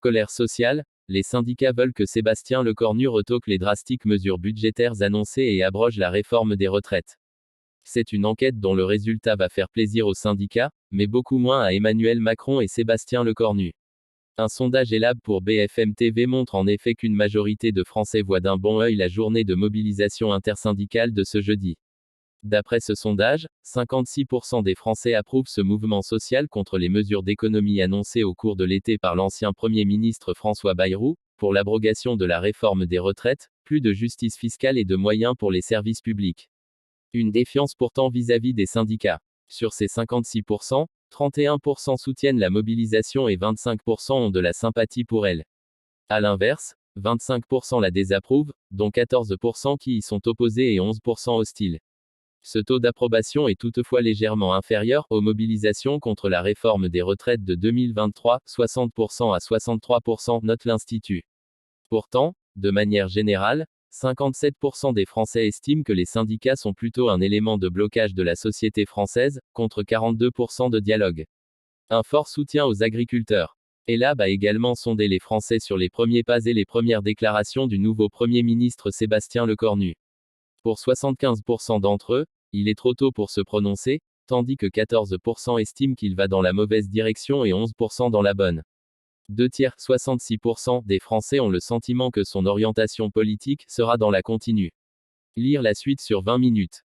Colère sociale, les syndicats veulent que Sébastien Lecornu retoque les drastiques mesures budgétaires annoncées et abroge la réforme des retraites. C'est une enquête dont le résultat va faire plaisir aux syndicats, mais beaucoup moins à Emmanuel Macron et Sébastien Lecornu. Un sondage Elab pour BFM TV montre en effet qu'une majorité de Français voit d'un bon œil la journée de mobilisation intersyndicale de ce jeudi. D'après ce sondage, 56% des Français approuvent ce mouvement social contre les mesures d'économie annoncées au cours de l'été par l'ancien Premier ministre François Bayrou, pour l'abrogation de la réforme des retraites, plus de justice fiscale et de moyens pour les services publics. Une défiance pourtant vis-à-vis des syndicats. Sur ces 56%, 31% soutiennent la mobilisation et 25% ont de la sympathie pour elle. À l'inverse, 25% la désapprouvent, dont 14% qui y sont opposés et 11% hostiles. Ce taux d'approbation est toutefois légèrement inférieur aux mobilisations contre la réforme des retraites de 2023, 60% à 63%, note l'Institut. Pourtant, de manière générale, 57% des Français estiment que les syndicats sont plutôt un élément de blocage de la société française, contre 42% de dialogue. Un fort soutien aux agriculteurs. Elab a également sondé les Français sur les premiers pas et les premières déclarations du nouveau Premier ministre Sébastien Lecornu. Pour 75% d'entre eux, il est trop tôt pour se prononcer, tandis que 14% estiment qu'il va dans la mauvaise direction et 11% dans la bonne. 2/3, 66% des Français ont le sentiment que son orientation politique sera dans la continue. Lire la suite sur 20 minutes.